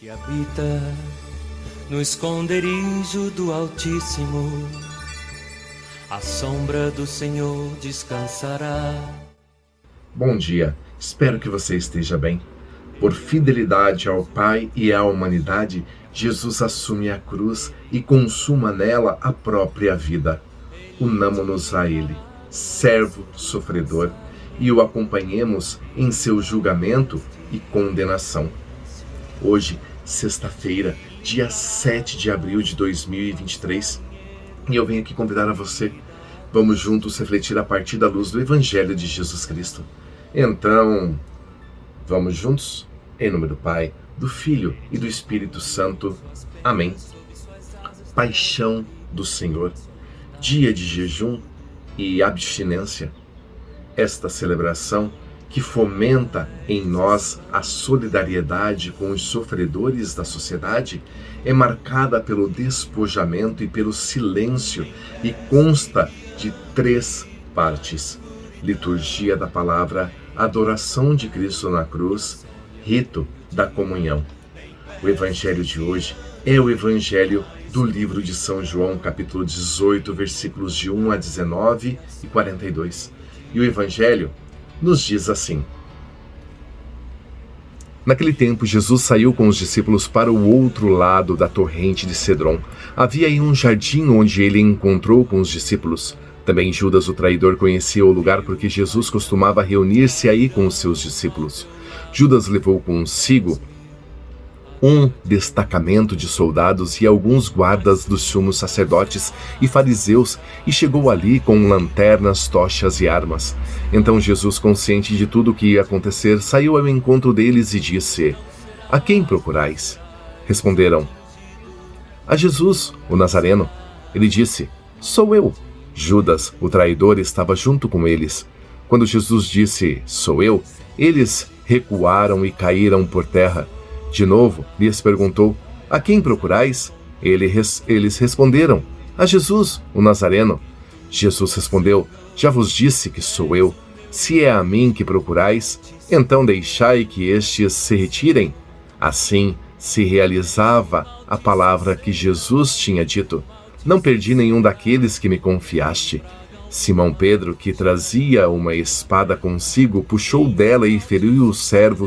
Que habita no esconderijo do Altíssimo, a sombra do Senhor descansará. Bom dia, espero que você esteja bem. Por fidelidade ao Pai e à humanidade, Jesus assume a cruz e consuma nela a própria vida. Unamo-nos a Ele, servo sofredor, e o acompanhemos em seu julgamento e condenação. Hoje, sexta-feira, dia 7 de abril de 2023, e eu venho aqui convidar a você. Vamos juntos refletir a partir da luz do Evangelho de Jesus Cristo. Então, vamos juntos? Em nome do Pai, do Filho e do Espírito Santo. Amém. Paixão do Senhor, dia de jejum e abstinência. Esta celebração que fomenta em nós a solidariedade com os sofredores da sociedade é marcada pelo despojamento e pelo silêncio e consta de 3 partes: liturgia da palavra, adoração de Cristo na cruz, rito da comunhão. O evangelho de hoje é o evangelho do livro de São João, capítulo 18, versículos de 1 a 19 e 42. E o evangelho nos diz assim: Naquele tempo, Jesus saiu com os discípulos para o outro lado da torrente de Cedron. Havia aí um jardim onde ele encontrou com os discípulos. Também Judas, o traidor, conhecia o lugar porque Jesus costumava reunir-se aí com os seus discípulos. Judas levou consigo um destacamento de soldados e alguns guardas dos sumos sacerdotes e fariseus, e chegou ali com lanternas, tochas e armas. Então Jesus, consciente de tudo o que ia acontecer, saiu ao encontro deles e disse: A quem procurais? Responderam: A Jesus, o Nazareno. Ele disse: Sou eu. Judas, o traidor, estava junto com eles. Quando Jesus disse: Sou eu, eles recuaram e caíram por terra. De novo, lhes perguntou: A quem procurais? Eles responderam: A Jesus, o Nazareno. Jesus respondeu: Já vos disse que sou eu. Se é a mim que procurais, então deixai que estes se retirem. Assim se realizava a palavra que Jesus tinha dito: Não perdi nenhum daqueles que me confiaste. Simão Pedro, que trazia uma espada consigo, puxou dela e feriu o servo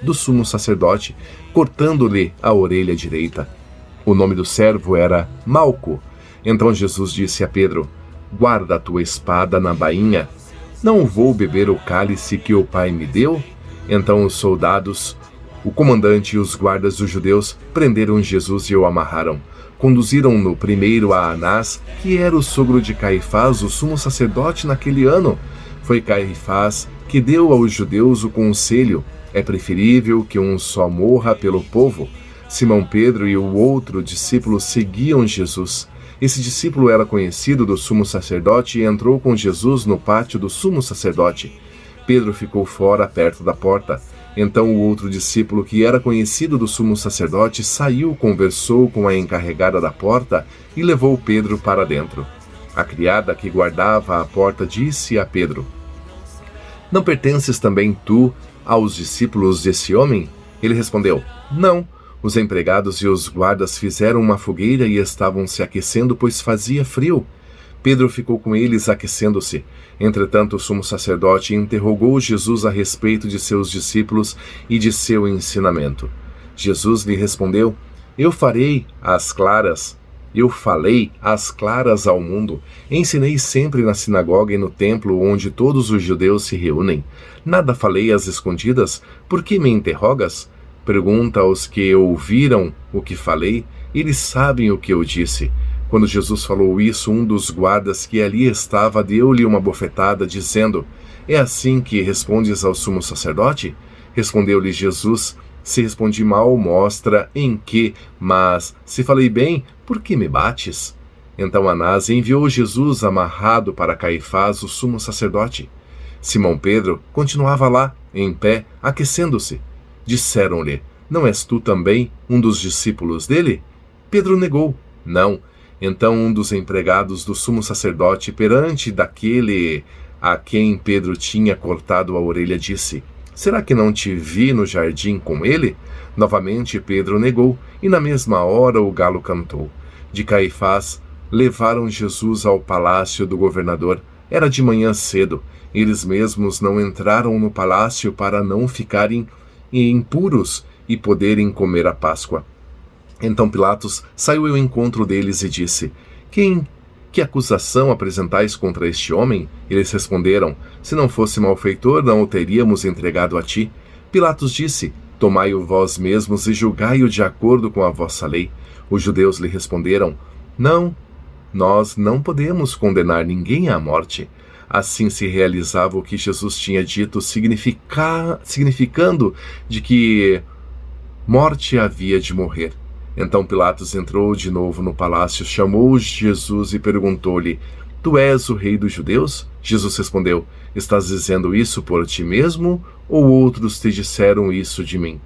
do sumo sacerdote, cortando-lhe a orelha direita. O nome do servo era Malco. Então Jesus disse a Pedro: Guarda a tua espada na bainha. Não vou beber o cálice que o Pai me deu? Então os soldados, o comandante e os guardas dos judeus prenderam Jesus e o amarraram. Conduziram-no primeiro a Anás, que era o sogro de Caifás, o sumo sacerdote naquele ano. Foi Caifás que deu aos judeus o conselho: é preferível que um só morra pelo povo. Simão Pedro e o outro discípulo seguiam Jesus. Esse discípulo era conhecido do sumo sacerdote e entrou com Jesus no pátio do sumo sacerdote. Pedro ficou fora, perto da porta. Então o outro discípulo, que era conhecido do sumo sacerdote, saiu, conversou com a encarregada da porta e levou Pedro para dentro. A criada que guardava a porta disse a Pedro: Não pertences também tu aos discípulos desse homem? Ele respondeu: Não. Os empregados e os guardas fizeram uma fogueira e estavam se aquecendo, pois fazia frio. Pedro ficou com eles aquecendo-se. Entretanto, o sumo sacerdote interrogou Jesus a respeito de seus discípulos e de seu ensinamento. Jesus lhe respondeu: Eu falei às claras ao mundo. Ensinei sempre na sinagoga e no templo onde todos os judeus se reúnem. Nada falei às escondidas. Por que me interrogas? Pergunta aos que ouviram o que falei. Eles sabem o que eu disse. Quando Jesus falou isso, um dos guardas que ali estava deu-lhe uma bofetada, dizendo: É assim que respondes ao sumo sacerdote? Respondeu-lhe Jesus: Se respondi mal, mostra em que, mas se falei bem, por que me bates? Então Anás enviou Jesus amarrado para Caifás, o sumo sacerdote. Simão Pedro continuava lá, em pé, aquecendo-se. Disseram-lhe: Não és tu também um dos discípulos dele? Pedro negou: Não. Então um dos empregados do sumo sacerdote, perante daquele a quem Pedro tinha cortado a orelha, disse: será que não te vi no jardim com ele? Novamente Pedro negou, e na mesma hora o galo cantou. De Caifás levaram Jesus ao palácio do governador. Era de manhã cedo. Eles mesmos não entraram no palácio para não ficarem impuros e poderem comer a Páscoa. Então Pilatos saiu ao encontro deles e disse: Que acusação apresentais contra este homem? Eles responderam: Se não fosse malfeitor, não o teríamos entregado a ti. Pilatos disse: Tomai-o vós mesmos e julgai-o de acordo com a vossa lei. Os judeus lhe responderam: Não, nós não podemos condenar ninguém à morte. Assim se realizava o que Jesus tinha dito, significando de que morte havia de morrer. Então Pilatos entrou de novo no palácio, chamou Jesus e perguntou-lhe: Tu és o rei dos judeus? Jesus respondeu: Estás dizendo isso por ti mesmo, ou outros te disseram isso de mim?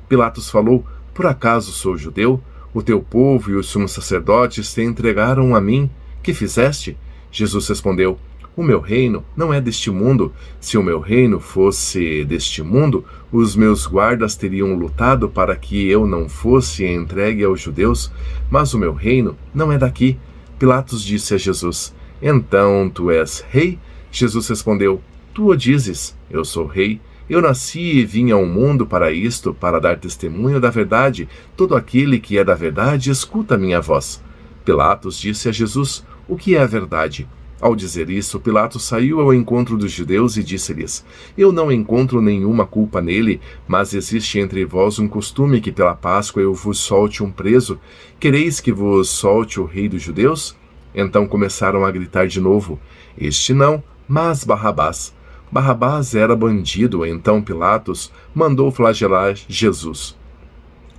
Pilatos falou: Por acaso sou judeu? O teu povo e os sumos sacerdotes te entregaram a mim. Que fizeste? Jesus respondeu: O meu reino não é deste mundo. Se o meu reino fosse deste mundo, os meus guardas teriam lutado para que eu não fosse entregue aos judeus, mas o meu reino não é daqui. Pilatos disse a Jesus: Então tu és rei? Jesus respondeu: Tu o dizes, eu sou rei. Eu nasci e vim ao mundo para isto, para dar testemunho da verdade. Todo aquele que é da verdade escuta a minha voz. Pilatos disse a Jesus: O que é a verdade? Ao dizer isso, Pilatos saiu ao encontro dos judeus e disse-lhes: Eu não encontro nenhuma culpa nele, mas existe entre vós um costume que pela Páscoa eu vos solte um preso. Quereis que vos solte o rei dos judeus? Então começaram a gritar de novo: Este não, mas Barrabás. Barrabás era bandido. Então Pilatos mandou flagelar Jesus.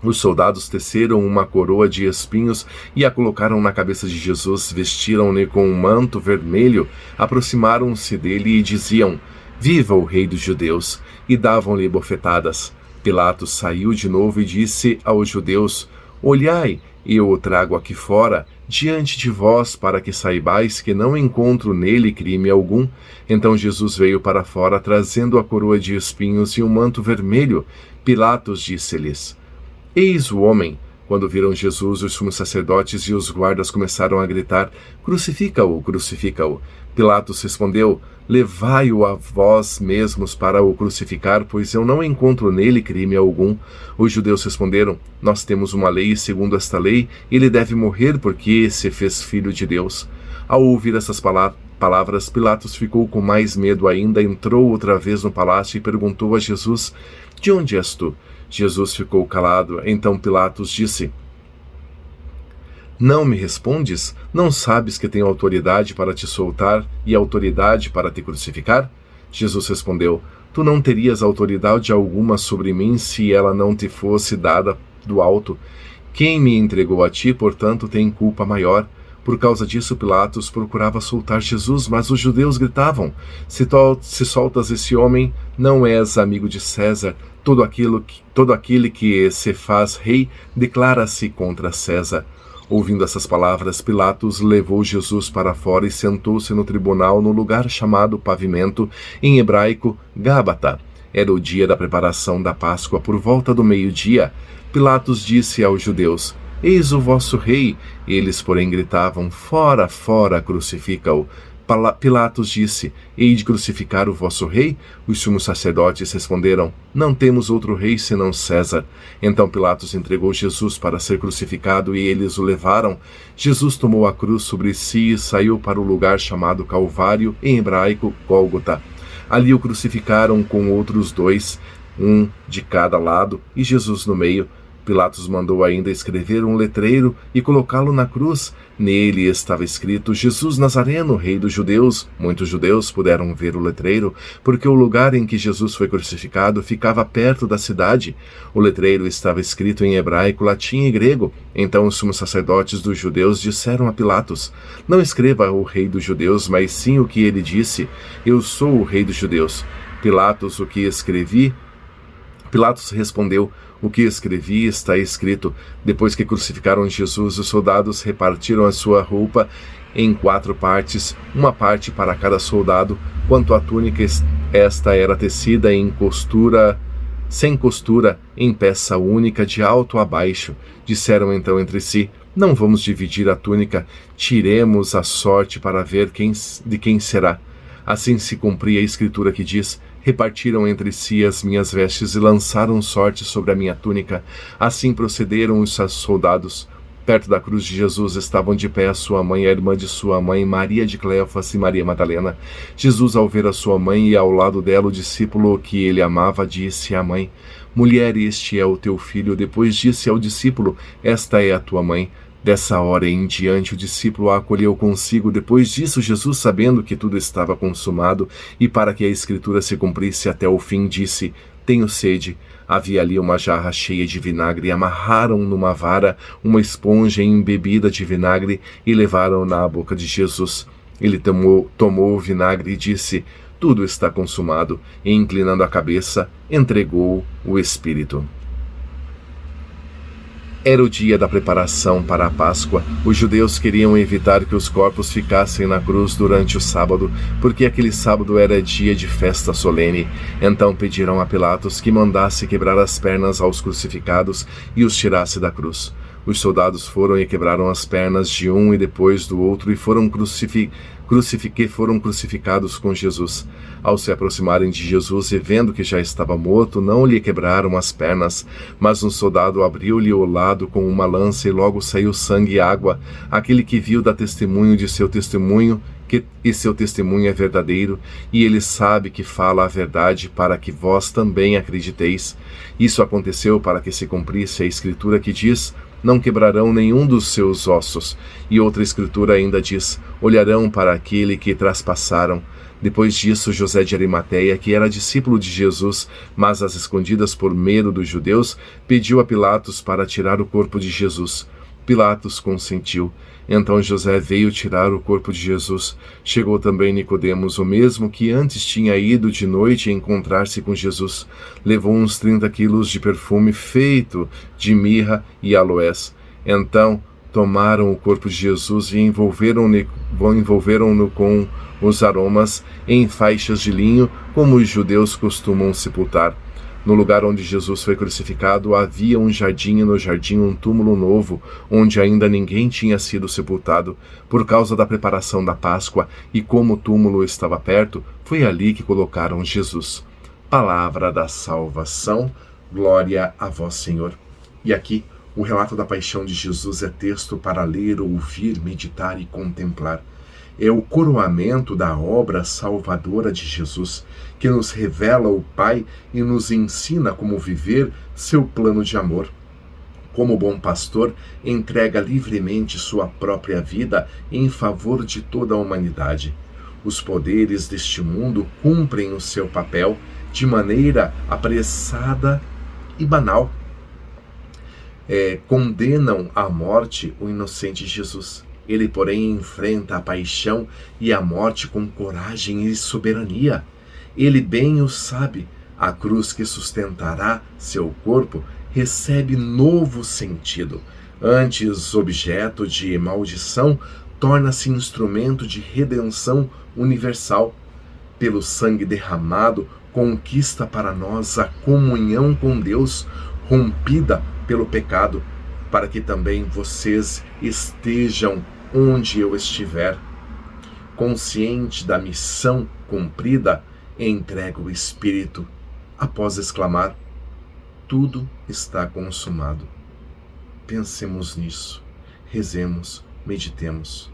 Os soldados teceram uma coroa de espinhos e a colocaram na cabeça de Jesus, vestiram-lhe com um manto vermelho, aproximaram-se dele e diziam: Viva o rei dos judeus! E davam-lhe bofetadas. Pilatos saiu de novo e disse aos judeus: Olhai, eu o trago aqui fora, diante de vós, para que saibais que não encontro nele crime algum. Então Jesus veio para fora, trazendo a coroa de espinhos e um manto vermelho. Pilatos disse-lhes: Eis o homem. Quando viram Jesus, os sumos sacerdotes e os guardas começaram a gritar: Crucifica-o, crucifica-o. Pilatos respondeu: Levai-o a vós mesmos para o crucificar, pois eu não encontro nele crime algum. Os judeus responderam: Nós temos uma lei, e segundo esta lei, ele deve morrer porque se fez filho de Deus. Ao ouvir essas palavras, Pilatos ficou com mais medo ainda, entrou outra vez no palácio e perguntou a Jesus: De onde és tu? Jesus ficou calado. Então Pilatos disse: Não me respondes? Não sabes que tenho autoridade para te soltar e autoridade para te crucificar? Jesus respondeu: Tu não terias autoridade alguma sobre mim se ela não te fosse dada do alto. Quem me entregou a ti, portanto, tem culpa maior. Por causa disso, Pilatos procurava soltar Jesus, mas os judeus gritavam: Se soltas esse homem, não és amigo de César. Todo aquele que se faz rei declara-se contra César. Ouvindo essas palavras, Pilatos levou Jesus para fora e sentou-se no tribunal no lugar chamado Pavimento, em hebraico, Gábata. Era o dia da preparação da Páscoa, por volta do meio-dia. Pilatos disse aos judeus: Eis o vosso rei. Eles, porém, gritavam: Fora, fora, crucifica-o. Pilatos disse: Hei de crucificar o vosso rei? Os sumos sacerdotes responderam: Não temos outro rei senão César. Então Pilatos entregou Jesus para ser crucificado e eles o levaram. Jesus tomou a cruz sobre si e saiu para o lugar chamado Calvário, em hebraico, Gólgota. Ali o crucificaram com outros dois, um de cada lado, e Jesus no meio. Pilatos mandou ainda escrever um letreiro e colocá-lo na cruz. Nele estava escrito: Jesus Nazareno, rei dos judeus. Muitos judeus puderam ver o letreiro, porque o lugar em que Jesus foi crucificado ficava perto da cidade. O letreiro estava escrito em hebraico, latim e grego. Então os sumos sacerdotes dos judeus disseram a Pilatos: Não escreva o rei dos judeus, mas sim o que ele disse: Eu sou o rei dos judeus. Pilatos, o que escrevi, Pilatos respondeu: o que escrevi está escrito. Depois que crucificaram Jesus, os soldados repartiram a sua roupa em 4 partes, uma parte para cada soldado. Quanto à túnica, esta era tecida sem costura, em peça única de alto a baixo. Disseram então entre si: não vamos dividir a túnica, tiremos a sorte para ver de quem será. Assim se cumpria a escritura que diz: repartiram entre si as minhas vestes e lançaram sorte sobre a minha túnica. Assim procederam os soldados. Perto da cruz de Jesus estavam de pé a sua mãe, a irmã de sua mãe, Maria de Cleofas e Maria Madalena. Jesus, ao ver a sua mãe e ao lado dela o discípulo que ele amava, disse à mãe: mulher, este é o teu filho. Depois disse ao discípulo: esta é a tua mãe. Dessa hora em diante o discípulo a acolheu consigo. Depois disso, Jesus, sabendo que tudo estava consumado e para que a escritura se cumprisse até o fim, disse: tenho sede. Havia ali uma jarra cheia de vinagre. Amarraram numa vara uma esponja embebida de vinagre e levaram-na à boca de Jesus. Ele tomou o vinagre e disse: tudo está consumado. E, inclinando a cabeça, entregou o Espírito. Era o dia da preparação para a Páscoa. Os judeus queriam evitar que os corpos ficassem na cruz durante o sábado, porque aquele sábado era dia de festa solene. Então pediram a Pilatos que mandasse quebrar as pernas aos crucificados e os tirasse da cruz. Os soldados foram e quebraram as pernas de um e depois do outro e foram crucificados com Jesus. Ao se aproximarem de Jesus e vendo que já estava morto, não lhe quebraram as pernas, mas um soldado abriu-lhe o lado com uma lança e logo saiu sangue e água. Aquele que viu dá testemunho de seu testemunho, e seu testemunho é verdadeiro, e ele sabe que fala a verdade, para que vós também acrediteis. Isso aconteceu para que se cumprisse a escritura que diz: não quebrarão nenhum dos seus ossos. E outra escritura ainda diz: olharão para aquele que traspassaram. Depois disso, José de Arimateia, que era discípulo de Jesus, mas às escondidas por medo dos judeus, pediu a Pilatos para tirar o corpo de Jesus. Pilatos consentiu. Então José veio tirar o corpo de Jesus. Chegou também Nicodemos, o mesmo que antes tinha ido de noite encontrar-se com Jesus. Levou uns 30 quilos de perfume feito de mirra e aloés. Então tomaram o corpo de Jesus e envolveram-no com os aromas em faixas de linho, como os judeus costumam sepultar. No lugar onde Jesus foi crucificado havia um jardim, e no jardim um túmulo novo, onde ainda ninguém tinha sido sepultado. Por causa da preparação da Páscoa, e como o túmulo estava perto, foi ali que colocaram Jesus. Palavra da salvação, glória a vós, Senhor. E aqui, o relato da paixão de Jesus é texto para ler, ouvir, meditar e contemplar. É o coroamento da obra salvadora de Jesus, que nos revela o Pai e nos ensina como viver seu plano de amor. Como bom pastor, entrega livremente sua própria vida em favor de toda a humanidade. Os poderes deste mundo cumprem o seu papel de maneira apressada e banal. Condenam à morte o inocente Jesus. Ele, porém, enfrenta a paixão e a morte com coragem e soberania. Ele bem o sabe. A cruz que sustentará seu corpo recebe novo sentido. Antes objeto de maldição, torna-se instrumento de redenção universal. Pelo sangue derramado, conquista para nós a comunhão com Deus, rompida pelo pecado, para que também vocês estejam onde eu estiver. Consciente da missão cumprida, entrega o Espírito, após exclamar: tudo está consumado. Pensemos nisso, rezemos, meditemos.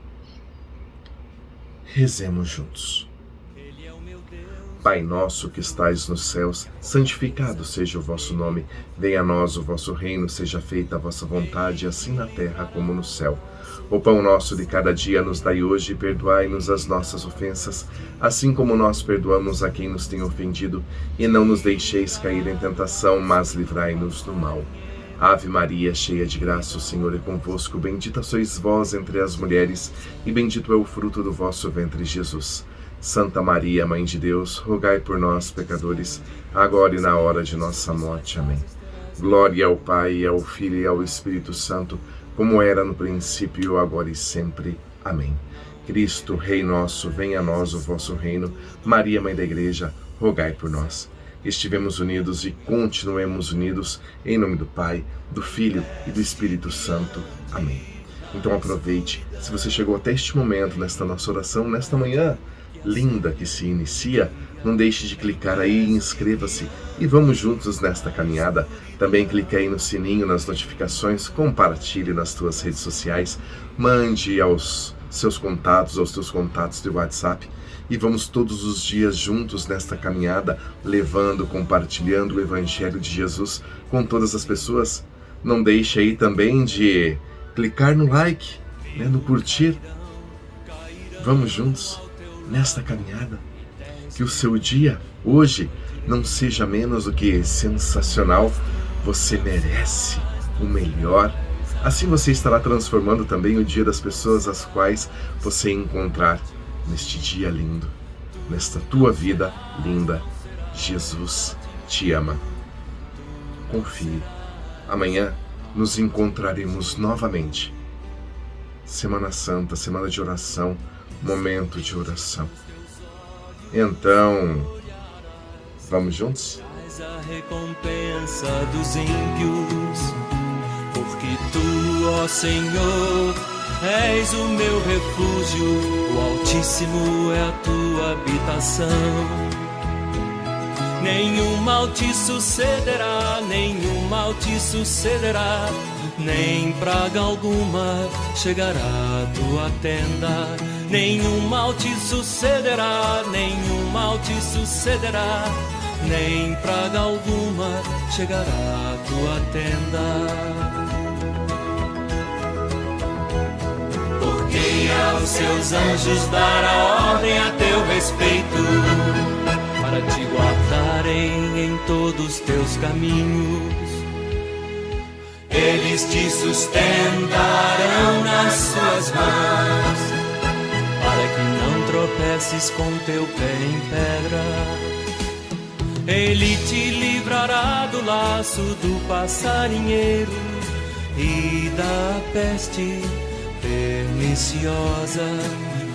Rezemos juntos. Pai nosso que estais nos céus, santificado seja o vosso nome. Venha a nós o vosso reino, seja feita a vossa vontade, assim na terra como no céu. O pão nosso de cada dia nos dai hoje, e perdoai-nos as nossas ofensas, assim como nós perdoamos a quem nos tem ofendido. E não nos deixeis cair em tentação, mas livrai-nos do mal. Ave Maria, cheia de graça, o Senhor é convosco. Bendita sois vós entre as mulheres, e bendito é o fruto do vosso ventre, Jesus. Santa Maria, Mãe de Deus, rogai por nós, pecadores, agora e na hora de nossa morte. Amém. Glória ao Pai, ao Filho e ao Espírito Santo, como era no princípio, agora e sempre. Amém. Cristo, Rei nosso, venha a nós o vosso reino. Maria, Mãe da Igreja, rogai por nós. Estivemos unidos e continuemos unidos, em nome do Pai, do Filho e do Espírito Santo. Amém. Então aproveite, se você chegou até este momento, nesta nossa oração, nesta manhã linda que se inicia, não deixe de clicar aí e inscreva-se e vamos juntos nesta caminhada. Também clique aí no sininho, nas notificações, compartilhe nas tuas redes sociais, mande aos seus contatos, aos teus contatos de WhatsApp e vamos todos os dias juntos nesta caminhada, levando, compartilhando o Evangelho de Jesus com todas as pessoas. Não deixe aí também de clicar no like, no curtir. Vamos juntos nesta caminhada. Que o seu dia hoje não seja menos do que sensacional. Você merece o melhor. Assim você estará transformando também o dia das pessoas as quais você encontrar neste dia lindo, nesta tua vida linda. Jesus te ama. Confie. Amanhã nos encontraremos novamente. Semana Santa, semana de oração, momento de oração. Então, vamos juntos? A recompensa dos ímpios, porque tu, ó Senhor, és o meu refúgio, o Altíssimo é a tua habitação. Nenhum mal te sucederá, nenhum mal te sucederá, nem praga alguma chegará à tua tenda. Nenhum mal te sucederá, nenhum mal te sucederá, nem praga alguma chegará à tua tenda. Porque aos seus anjos dará ordem a teu respeito, para te guardarem em todos teus caminhos. Eles te sustentarão nas suas mãos, para que não tropeces com teu pé em pedra. Ele te livrará do laço do passarinheiro e da peste perniciosa.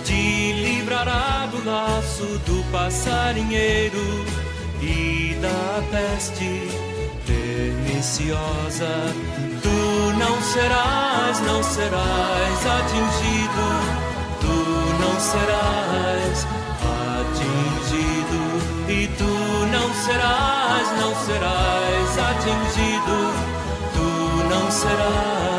Te livrará do laço do passarinheiro e da peste perniciosa. Tu não serás atingido, tu não serás atingido, e tu não serás atingido, tu não serás